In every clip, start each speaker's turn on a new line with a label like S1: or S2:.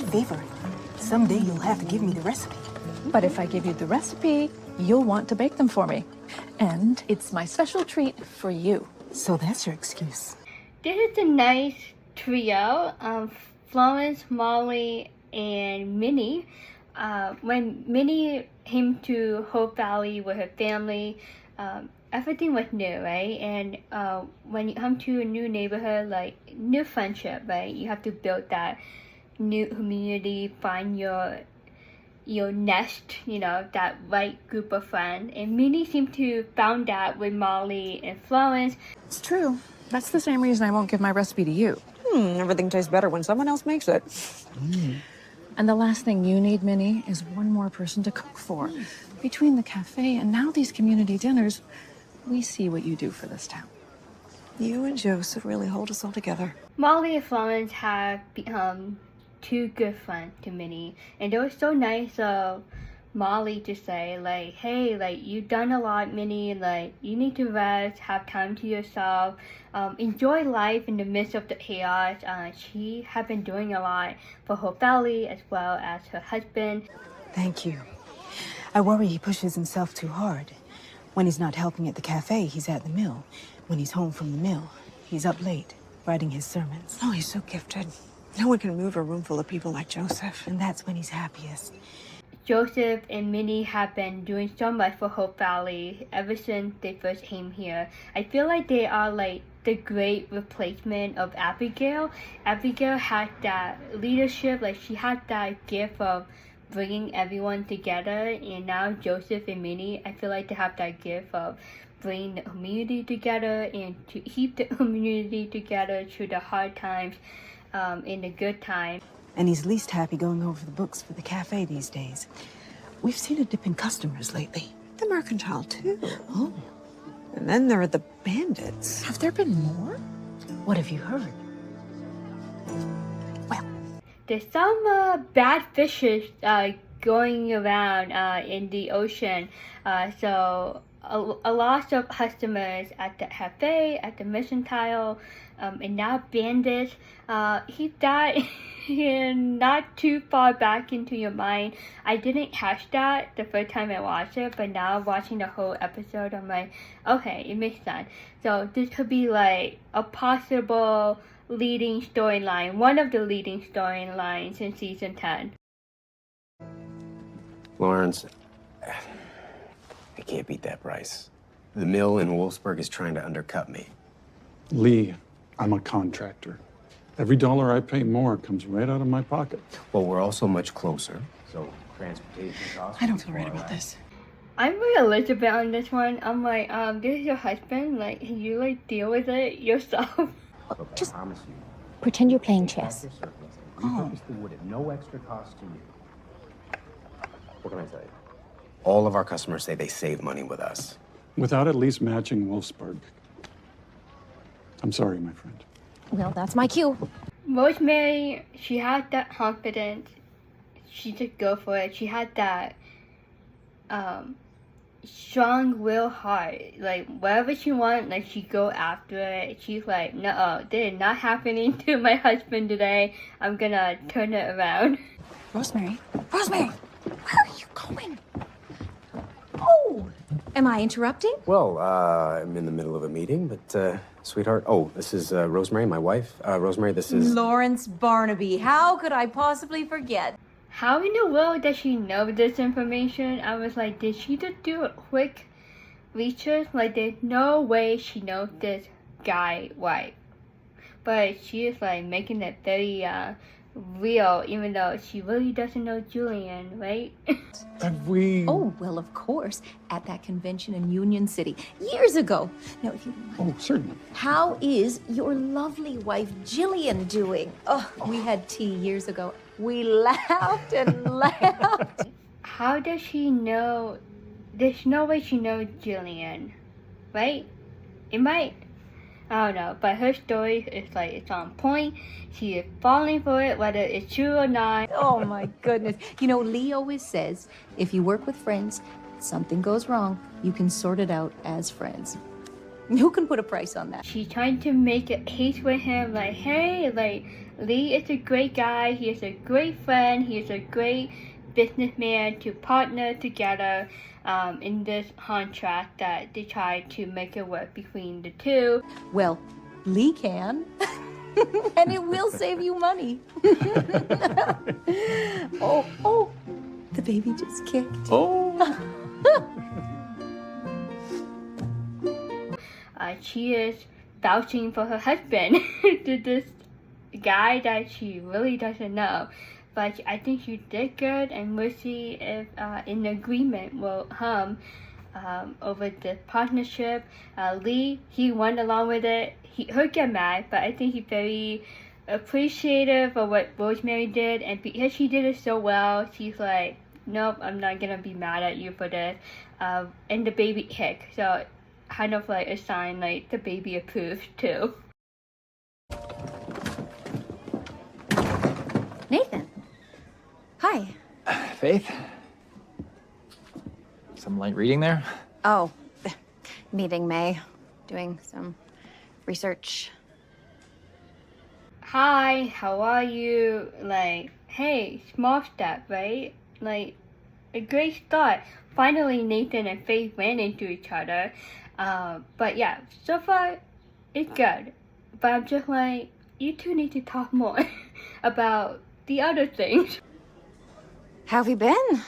S1: favor. Someday you'll have to give me the recipe.
S2: But if I give you the recipe, you'll want to bake them for me. And it's my special treat for you.
S1: So that's your excuse.
S3: This is a nice trio of Florence, Molly, and Minnie. When Minnie came to Hope Valley with her family, everything was new, right? And when you come to a new neighborhood, like new friendship, right? You have to build that new community, find your nest, that right group of friends. And Minnie seemed to found that with Molly and Florence.
S2: It's true. That's the same reason I won't give my recipe to you.
S4: Everything tastes better when someone else makes it.
S2: And the last thing you need, Minnie, is one more person to cook for. Between the cafe and now these community dinners, we see what you do for this town.
S4: You and Joseph really hold us all together.
S3: Molly and Florence have become two good friends to Minnie, and it was so nice of Molly to say, like, hey, like, you've done a lot, Minnie, like, you need to rest, have time to yourself, enjoy life in the midst of the chaos. She has been doing a lot for Hope Valley as well as her husband.
S1: Thank you. I worry he pushes himself too hard. When he's not helping at the cafe, he's at the mill. When he's home from the mill, he's up late, writing his sermons.
S4: Oh, he's so gifted. No one can move a room full of people like Joseph.
S1: And that's when he's happiest.
S3: Joseph and Minnie have been doing so much for Hope Valley ever since they first came here. I feel like they are like the great replacement of Abigail. Abigail had that leadership, like she had that gift of bringing everyone together, and now Joseph and Minnie, I feel like they have that gift of bringing the community together and to keep the community together through the hard times, in the good times.
S1: And he's least happy going over the books for the cafe these days. We've seen a dip in customers lately.
S4: The mercantile, too.
S1: Oh,
S4: And then there are the bandits.
S2: Have there been more?
S1: what have you heard? Well,
S3: There's some bad fishes going around in the ocean. So a lot of customers at the cafe, at the mercantile, and now bandits. He died not too far back into your mind. I didn't catch that the first time I watched it, but now watching the whole episode, I'm like, okay, it makes sense. So this could be like a possible leading storyline, one of the leading storylines in season 10.
S5: Lawrence, I can't beat that price. The mill in Wolfsburg is trying to undercut me.
S6: Lee, I'm a contractor. Every dollar I pay more comes right out of my pocket.
S5: Well, we're also much closer, so transportation costs.
S2: I don't feel right about this.
S3: I'm with Elizabeth on this one. I'm like, this is your husband. Like, you like deal with it yourself.
S5: Look, I promise you.
S7: Pretend you're playing chess.
S5: Repurpose the wood at no extra cost to you. What can I tell you? All of our customers say they save money with us.
S6: Without at least matching Wolfsburg. I'm sorry, my friend.
S7: Well, that's my cue.
S3: Rosemary, she had that confidence. She just go for it. She had that strong will heart. Like, whatever she wants, like, she go after it. She's like, no, this is not happening to my husband today. I'm gonna turn it around.
S2: Rosemary.
S7: Rosemary, where are you going? Oh, am I interrupting?
S5: Well, I'm in the middle of a meeting, but, sweetheart, this is Rosemary, my wife. Rosemary, this is...
S8: Lawrence Barnaby. How could I possibly forget?
S3: How in the world does she know this information? I was like, did she just do a quick research? Like, there's no way she knows this guy wife. But she is like making it very real, even though she really doesn't know Julian, right?
S6: Have we...
S8: Oh, well, of course. At that convention in Union City years ago. Now, if you don't mind,
S6: Oh, certainly.
S8: how is your lovely wife Jillian doing? Oh, we had tea years ago. We laughed and laughed.
S3: How does she know? There's no way she knows Jillian, right? It might. I don't know, but her story is like, it's on point. She is falling for it, whether it's true or not.
S8: Oh, my goodness. You know, Lee always says, if you work with friends, something goes wrong, you can sort it out as friends. Who can put a price on that?
S3: She's trying to make a case with him, like, hey, like, Lee is a great guy, he is a great friend, he is a great businessman to partner together in this contract that they try to make it work between the two.
S8: Well, Lee can. And it will save you money. Oh, the baby just kicked.
S6: Oh.
S3: She is vouching for her husband to this guy that she really doesn't know. But I think she did good, and we'll see if an agreement will come over the partnership. Lee, he went along with it. He'll get mad, but I think he's very appreciative of what Rosemary did, and because she did it so well, she's like, nope, I'm not gonna be mad at you for this. And the baby kicked, so kind of like a sign like the baby approved too.
S7: Nathan. Hi.
S9: Faith? Some light reading there?
S7: Oh, meeting May. Doing some research.
S3: Hi, how are you? Like, hey, small step, right? Like, a great start. Finally, Nathan and Faith ran into each other. But yeah, so far, it's good. But I'm just like, you two need to talk more about the other things.
S7: How have you been?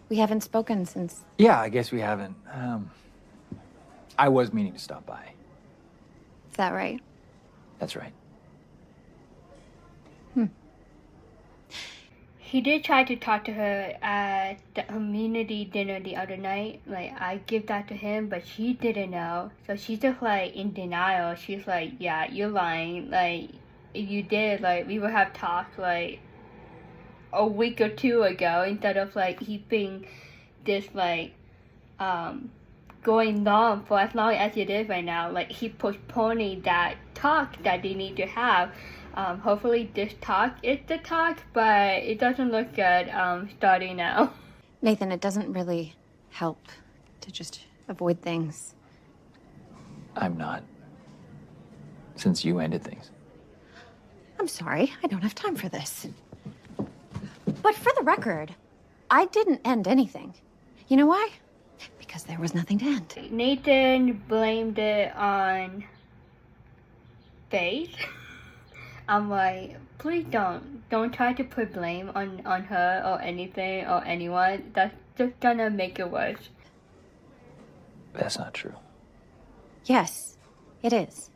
S7: We haven't spoken since...
S9: Yeah, I guess we haven't. I was meaning to stop by.
S7: Is that right?
S9: That's right.
S3: He did try to talk to her at the community dinner the other night. Like, I give that to him, but she didn't know. So she's just like in denial. She's like, yeah, you're lying. Like, if you did, like, we would have talked like a week or two ago, instead of like keeping this like going on for as long as it is right now. Like, he postponing that talk that they need to have. Hopefully this talk is the talk, but it doesn't look good starting now.
S7: Nathan, it doesn't really help to just avoid things.
S9: I'm not. Since you ended things.
S7: I'm sorry, I don't have time for this. But for the record, I didn't end anything. You know why? Because there was nothing to end.
S3: Nathan blamed it on Faith. I'm like, please don't try to put blame on her or anything or anyone. That's just gonna make it worse.
S9: That's not true.
S7: Yes, it is.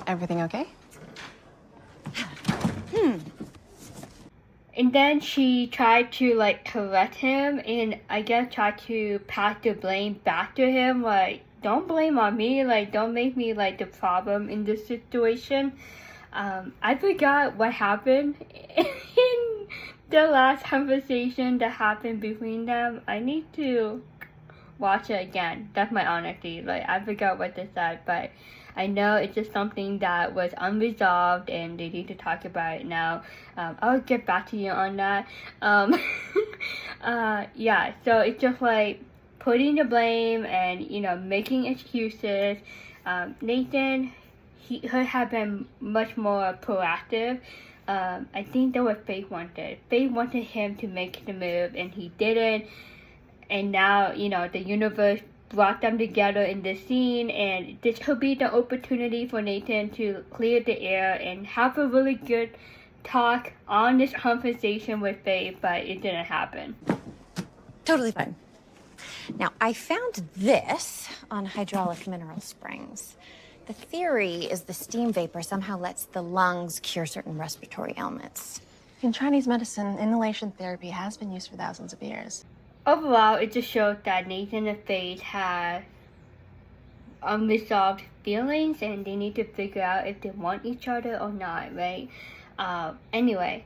S7: Everything okay?
S3: And then she tried to like correct him, and I guess tried to pass the blame back to him, like, don't blame on me, like, don't make me like the problem in this situation. I forgot what happened in the last conversation that happened between them. I need to watch it again. That's my honesty. Like, I forgot what they said, but I know it's just something that was unresolved and they need to talk about it now. I'll get back to you on that. Yeah, so it's just like putting the blame and, you know, making excuses. Nathan, he had been much more proactive. I think that what Faith wanted. Faith wanted him to make the move, and he didn't. And now, you know, the universe brought them together in this scene, and this could be the opportunity for Nathan to clear the air and have a really good talk, honest conversation with Faith, but it didn't happen.
S7: Totally fine. Now, I found this on hydraulic mineral springs. The theory is the steam vapor somehow lets the lungs cure certain respiratory ailments.
S10: In Chinese medicine, inhalation therapy has been used for thousands of years.
S3: Overall, it just showed that Nathan and Faith have unresolved feelings, and they need to figure out if they want each other or not, right? Anyway,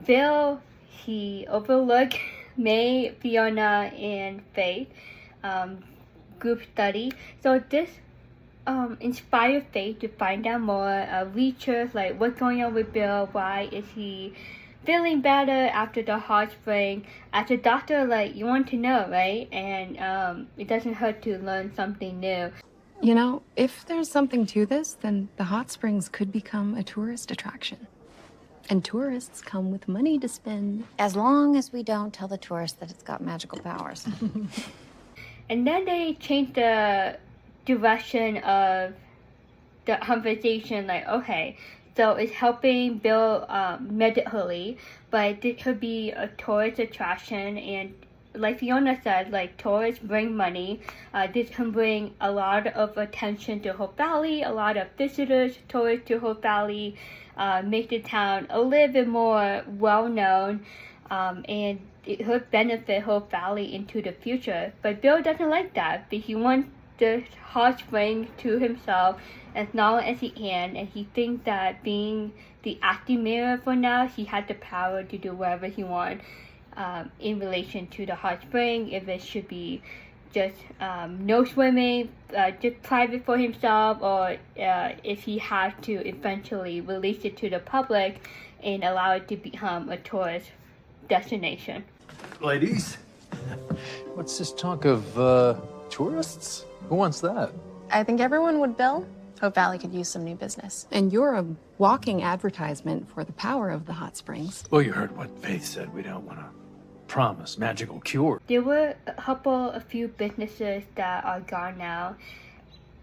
S3: Bill, he overlooked May, Fiona, and Faith group study. So this inspired Faith to find out more, research like what's going on with Bill, why is he feeling better after the heart spring. As a doctor, like, you want to know, right? And it doesn't hurt to learn something new.
S10: You know, if there's something to this, then the hot springs could become a tourist attraction. And tourists come with money to spend.
S7: As long as we don't tell the tourists that it's got magical powers.
S3: And then they changed the direction of the conversation, like, okay, so it's helping Bill medically, but this could be a tourist attraction. And like Fiona said, like, tourists bring money. This can bring a lot of attention to Hope Valley, a lot of visitors, tourists to Hope Valley, make the town a little bit more well-known, and it could benefit Hope Valley into the future. But Bill doesn't like that, but he wants the hot spring to himself as long as he can, and he thinks that being the acting mayor for now, he had the power to do whatever he wants in relation to the hot spring, if it should be just no swimming, just private for himself, or if he had to eventually release it to the public and allow it to become a tourist destination.
S9: Ladies, what's this talk of tourists? Who wants that?
S10: I think everyone would, Bill. Hope Valley could use some new business. And you're a walking advertisement for the power of the hot springs.
S9: Well, you heard what Faith said. We don't want to promise magical cure.
S3: There were a few businesses that are gone now.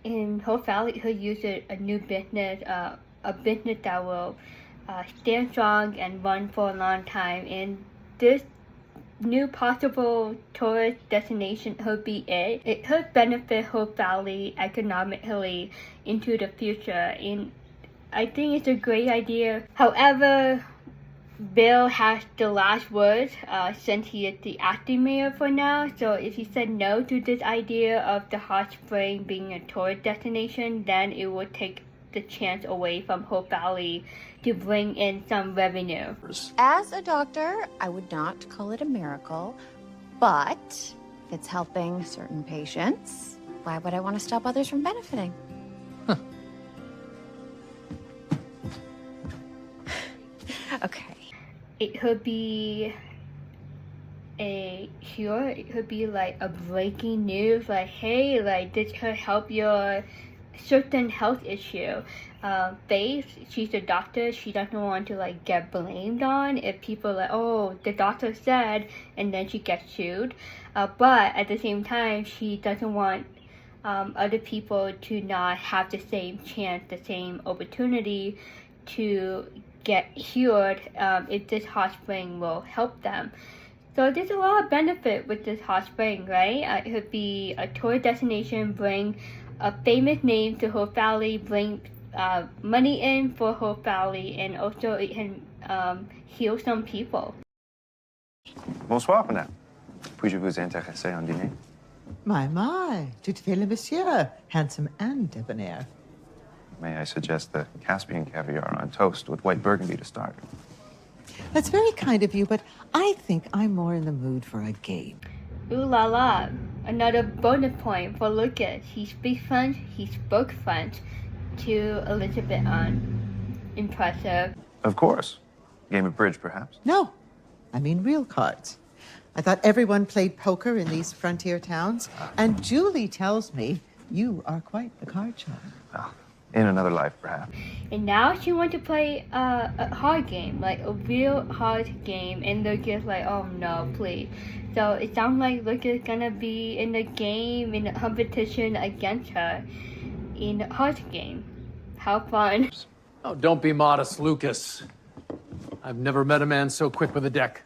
S3: In Hope Valley could use a new business, a business that will stand strong and run for a long time. And this new possible tourist destination could be it. It could benefit Hope Valley economically into the future, and I think it's a great idea. However, Bill has the last word since he is the acting mayor for now. So if he said no to this idea of the hot spring being a tourist destination, then it would take the chance away from Hope Valley to bring in some revenue.
S7: As a doctor, I would not call it a miracle, but if it's helping certain patients, why would I want to stop others from benefiting?
S9: Huh.
S7: Okay.
S3: It could be a cure. It could be like a breaking news, like, hey, like, this could help your certain health issue. Faith, she's a doctor, she doesn't want to like get blamed on if people are like, oh, the doctor said, and then she gets sued. But at the same time, she doesn't want other people to not have the same chance, the same opportunity to get cured if this hot spring will help them. So there's a lot of benefit with this hot spring, right? It could be a tourist destination, bring a famous name to Hope Valley, bring money in for Hope Valley, and also it can heal some people.
S11: Bonsoir, madame. Puis-je vous intéresser en dîner?
S12: My, tout fait le monsieur, handsome and debonair.
S11: May I suggest the Caspian caviar on toast with white burgundy to start?
S12: That's very kind of you, but I think I'm more in the mood for a game.
S3: Ooh la la, another bonus point for Lucas. He speaks French, he spoke French to Elizabeth on. Impressive.
S11: Of course. Game of bridge, perhaps?
S12: No, I mean real cards. I thought everyone played poker in these frontier towns, and Julie tells me you are quite the card sharp.
S11: Well, in another life, perhaps.
S3: And now she wants to play a hard game, like a real hard game, and Lucas like, oh no, please. So it sounds like Lucas is gonna be in the game, in the competition against her, in the hard game. How fun.
S9: Oh, don't be modest, Lucas. I've never met a man so quick with a deck.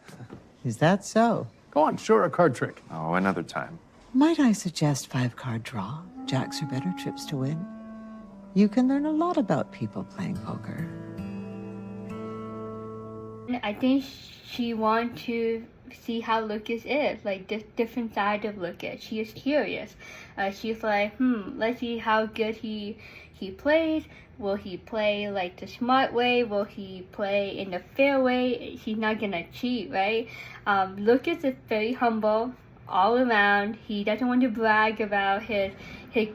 S12: Is that so?
S9: Go on, show her a card trick.
S11: Oh, another time.
S12: Might I suggest 5-card draw? Jacks are better trips to win. You can learn a lot about people playing poker.
S3: I think she wants to see how Lucas is, like the different side of Lucas. She is curious. She's like, let's see how good he plays. Will he play like the smart way? Will he play in the fair way? He's not gonna cheat, right? Lucas is very humble all around. He doesn't want to brag about his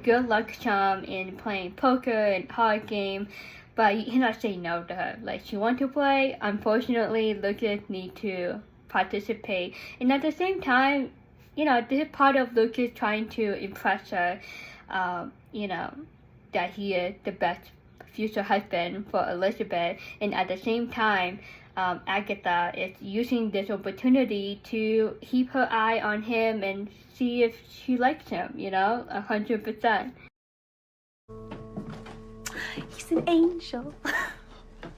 S3: good luck charm in playing poker and hard game, but you cannot say no to her. Like, she wants to play. Unfortunately, Lucas needs to participate. And at the same time, you know, this is part of Lucas trying to impress her, you know, that he is the best future husband for Elizabeth. And at the same time, Agatha is using this opportunity to keep her eye on him and see if she likes him, you know, 100%.
S13: He's an angel.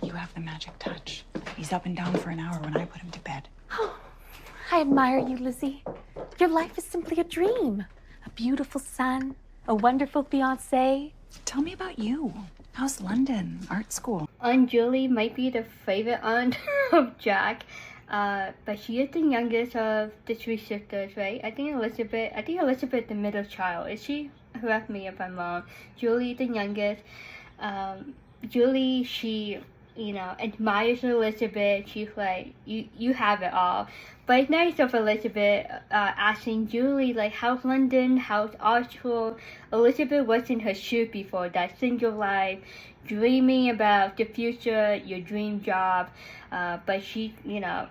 S14: You have the magic touch. He's up and down for an hour when I put him to bed.
S13: Oh, I admire you, Lizzie. Your life is simply a dream. A beautiful son, a wonderful fiancé.
S14: Tell me about you. How's London? Art school?
S3: Aunt Julie might be the favorite aunt of Jack, but she is the youngest of the three sisters, right? I think Elizabeth the middle child. Is she? Correct me if I'm wrong. Julie the youngest. Julie, she, you know, admires Elizabeth. She's like, you have it all. But it's nice of Elizabeth asking Julie, like, how's London? How's art school? Elizabeth was in her shoes before, that single life, dreaming about the future, your dream job. But she, you know,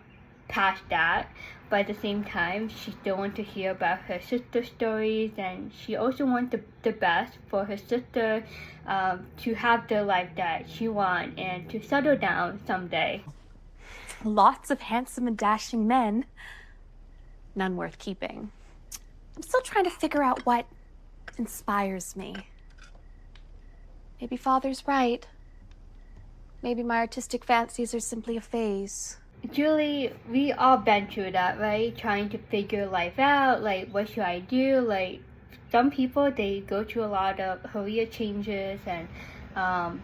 S3: past that. But at the same time, she still wants to hear about her sister's stories, and she also wants the best for her sister to have the life that she wants and to settle down someday.
S13: Lots of handsome and dashing men. None worth keeping. I'm still trying to figure out what inspires me. Maybe Father's right. Maybe my artistic fancies are simply a phase.
S3: Julie, we all been through that, right? Trying to figure life out, like, what should I do? Like, some people, they go through a lot of career changes and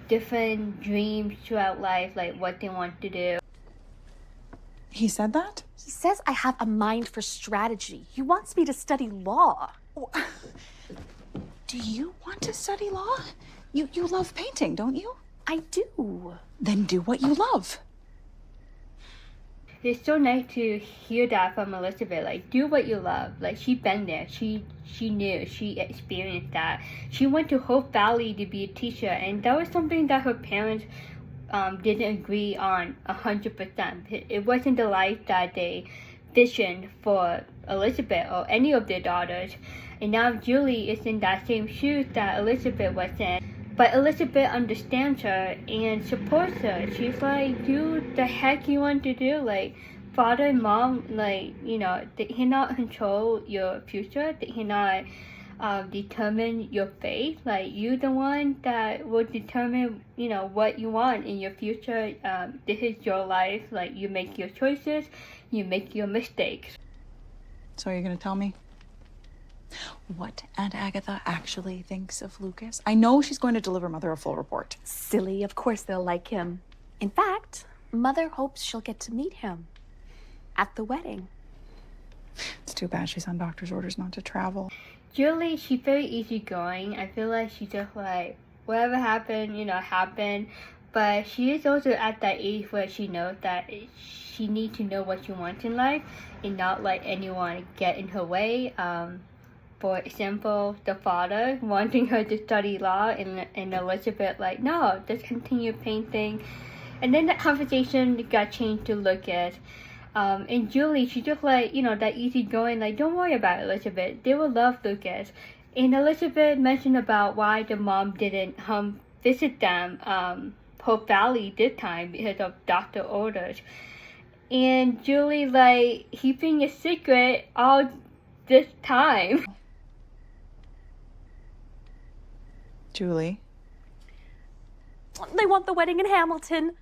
S3: different dreams throughout life, like what they want to do.
S14: He said that?
S13: He says I have a mind for strategy. He wants me to study law.
S14: Do you want to study law? You love painting, don't you?
S13: I do.
S14: Then do what you love.
S3: It's so nice to hear that from Elizabeth. Like, do what you love. Like, she been there. She knew. She experienced that. She went to Hope Valley to be a teacher, and that was something that her parents didn't agree on 100%. It wasn't the life that they visioned for Elizabeth or any of their daughters. And now Julie is in that same shoes that Elizabeth was in. But Elizabeth understands her and supports her. She's like, do the heck you want to do. Like, father and mom, like, you know, they cannot control your future. They cannot determine your fate. Like, you're the one that will determine, you know, what you want in your future. This is your life. Like, you make your choices. You make your mistakes.
S14: So are you going to tell me what Aunt Agatha actually thinks of Lucas? I know she's going to deliver Mother a full report.
S13: Silly, of course they'll like him. In fact, Mother hopes she'll get to meet him at the wedding.
S14: It's too bad she's on doctor's orders not to travel.
S3: Julie, she's very easygoing. I feel like she's just like, whatever happened, you know, happened. But she is also at that age where she knows that she needs to know what she wants in life and not let anyone get in her way. For example, the father wanting her to study law and Elizabeth like, no, just continue painting. And then the conversation got changed to Lucas. And Julie, she just like, you know, that easygoing, like, don't worry about Elizabeth. They will love Lucas. And Elizabeth mentioned about why the mom didn't visit them, Hope Valley this time because of doctor orders. And Julie, like, keeping a secret all this time.
S14: Julie?
S13: They want the wedding in Hamilton.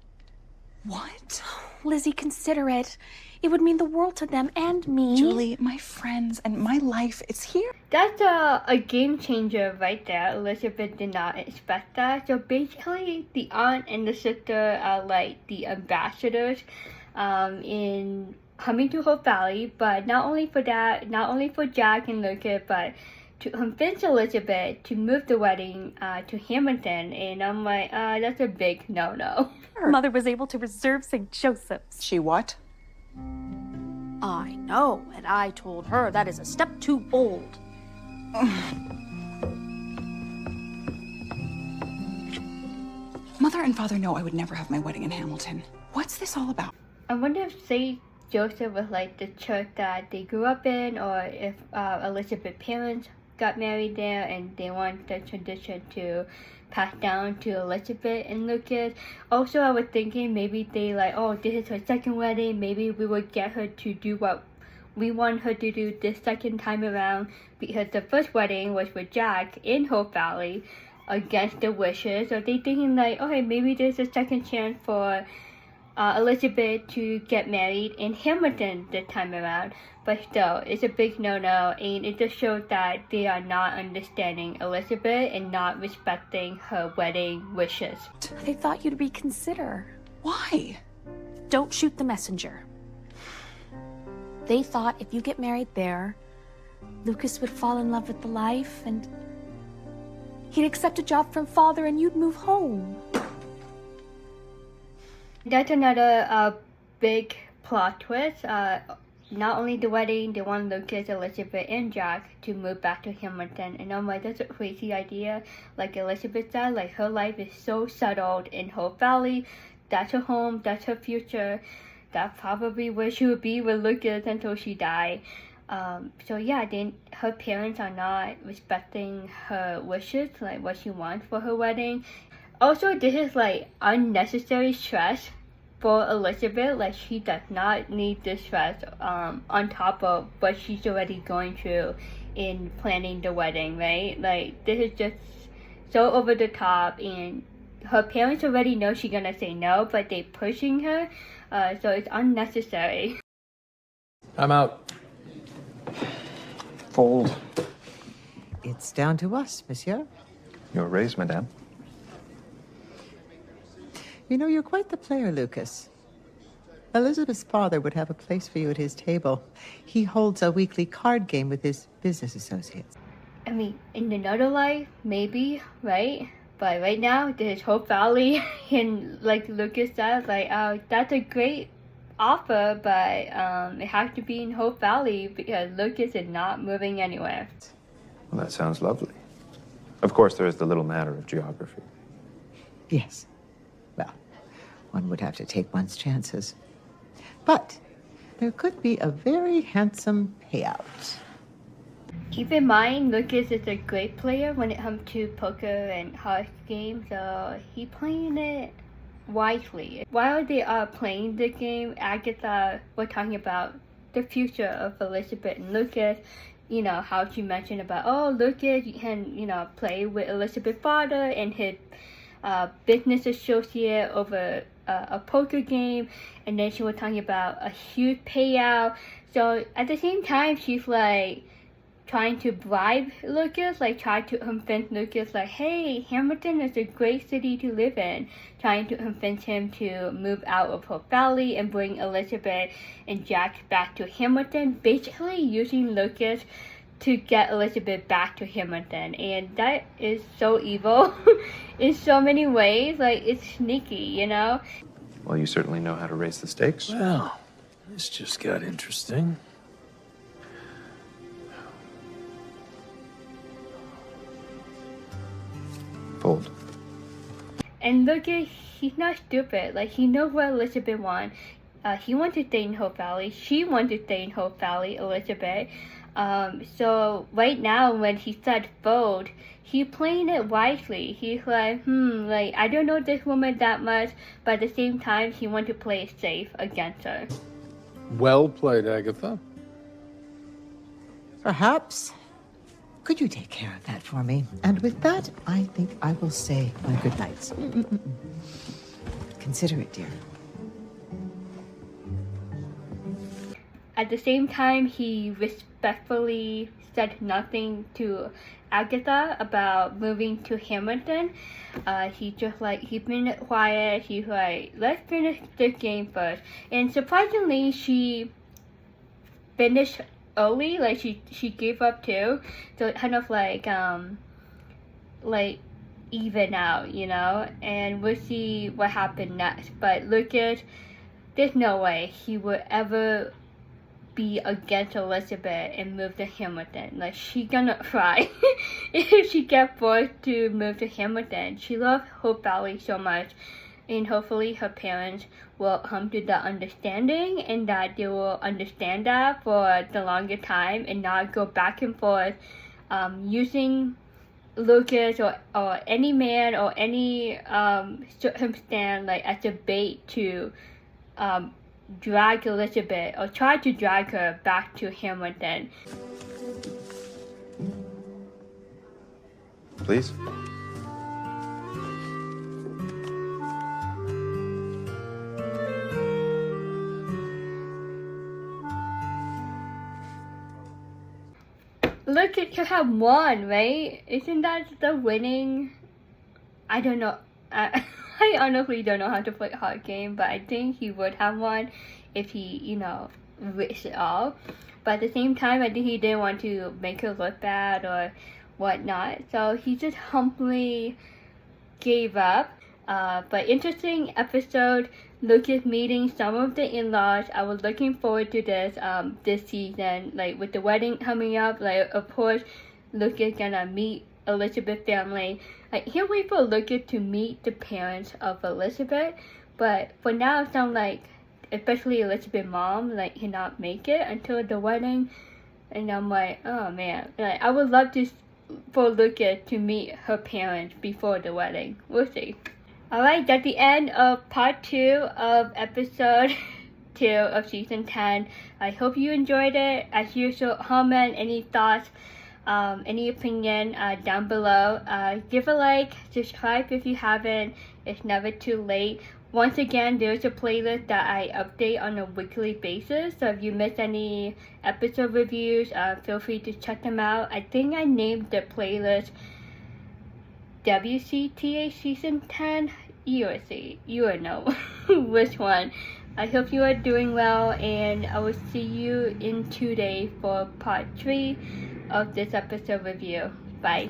S14: What?
S13: Lizzie, consider it. It would mean the world to them and me.
S14: Julie, my friends and my life, it's here.
S3: That's a game changer right there. Elizabeth did not expect that. So basically, the aunt and the sister are like the ambassadors in coming to Hope Valley. But not only for that, not only for Jack and Lucas, but to convince Elizabeth to move the wedding to Hamilton. And I'm like, that's a big no-no.
S13: Mother was able to reserve St. Joseph's.
S14: She what?
S13: I know, and I told her that is a step too bold.
S14: Mother, Mother and father know I would never have my wedding in Hamilton. What's this all about?
S3: I wonder if St. Joseph was like the church that they grew up in, or if Elizabeth's parents got married there and they want the tradition to pass down to Elizabeth and Lucas. Also, I was thinking maybe they like, oh, this is her second wedding. Maybe we would get her to do what we want her to do this second time around, because the first wedding was with Jack in Hope Valley against the wishes. So they thinking like, okay, maybe there's a second chance for Elizabeth to get married in Hamilton this time around. But still, it's a big no-no, and it just shows that they are not understanding Elizabeth and not respecting her wedding wishes.
S13: They thought you'd reconsider.
S14: Why?
S13: Don't shoot the messenger. They thought if you get married there, Lucas would fall in love with the life and he'd accept a job from father and you'd move home.
S3: That's another big plot twist. Not only the wedding, they want Lucas, Elizabeth, and Jack to move back to Hamilton. And I'm like, that's a crazy idea. Like Elizabeth said, like her life is so settled in Hope Valley. That's her home, that's her future. That's probably where she would be with Lucas until she died. So yeah, her parents are not respecting her wishes, like what she wants for her wedding. Also, this is like unnecessary stress for Elizabeth. Like, she does not need this stress on top of what she's already going through in planning the wedding, right? Like, this is just so over the top, and her parents already know she's gonna say no, but they're pushing her, so it's unnecessary.
S9: I'm out. Fold.
S12: It's down to us, monsieur.
S11: Your raise, madame.
S12: You know, you're quite the player, Lucas. Elizabeth's father would have a place for you at his table. He holds a weekly card game with his business associates.
S3: I mean, in another life, maybe, right? But right now, there's Hope Valley, and like Lucas said, like, that's a great offer, but it has to be in Hope Valley because Lucas is not moving anywhere.
S11: Well, that sounds lovely. Of course, there is the little matter of geography.
S12: Yes. Well, one would have to take one's chances. But there could be a very handsome payout.
S3: Keep in mind, Lucas is a great player when it comes to poker and hearts games, so he's playing it wisely. While they are playing the game, Agatha was talking about the future of Elizabeth and Lucas. You know, how she mentioned about, oh, Lucas, you can, you know, play with Elizabeth's father and his business associate over a poker game. And then she was talking about a huge payout. So at the same time, she's like trying to bribe Lucas, like try to convince Lucas, like, hey, Hamilton is a great city to live in. Trying to convince him to move out of Hope Valley and bring Elizabeth and Jack back to Hamilton. Basically using Lucas to get Elizabeth back to Hamilton. And that is so evil in so many ways. Like, it's sneaky, you know?
S11: Well, you certainly know how to raise the stakes.
S9: Well, this just got interesting.
S11: Fold.
S3: And Lucas, he's not stupid. Like, he knows what Elizabeth wants. He wants to stay in Hope Valley. She wants to stay in Hope Valley, Elizabeth. So right now, when he said fold, he's playing it wisely. He's like, like, I don't know this woman that much, but at the same time, he wants to play it safe against her.
S9: Well played, Agatha.
S12: Perhaps. Could you take care of that for me? And with that, I think I will say my good nights. Consider it, dear.
S3: At the same time, he respectfully said nothing to Agatha about moving to Hamilton. He just like, he's been quiet. He's like, let's finish the game first. And surprisingly, she finished early. Like, she gave up too. So it kind of like even out, you know? And we'll see what happened next. But Lucas, there's no way he would ever be against Elizabeth and move to Hamilton. Like, she gonna cry if she get forced to move to Hamilton. She loved Hope Valley so much, and hopefully her parents will come to that understanding, and that they will understand that for the longer time and not go back and forth using Lucas or any man or any circumstance like as a bait to drag Elizabeth or try to drag her back to Hamilton.
S11: Please?
S3: Lucas could have won, right? Isn't that the winning? I don't know. I honestly don't know how to play heart game, but I think he would have won if he, you know, risked it all. But at the same time, I think he didn't want to make her look bad or whatnot, so he just humbly gave up. But interesting episode. Lucas meeting some of the in-laws. I was looking forward to this season. Like, with the wedding coming up, like, of course, Lucas gonna meet Elizabeth family. I can't wait for Lucas to meet the parents of Elizabeth. But for now, it sounds like, especially Elizabeth's mom, like, cannot make it until the wedding. And I'm like, oh man, like, I would love for Lucas to meet her parents before the wedding. We'll see. Alright, that's the end of part 2 of episode 2 of season 10. I hope you enjoyed it. As usual, comment any thoughts, any opinion down below. Give a like, subscribe if you haven't. It's never too late. Once again, there's a playlist that I update on a weekly basis, so if you miss any episode reviews, feel free to check them out. I think I named the playlist wcth season 10. You will know which one. I hope you are doing well, and I will see you in 2 days for part 3 of this episode review. Bye.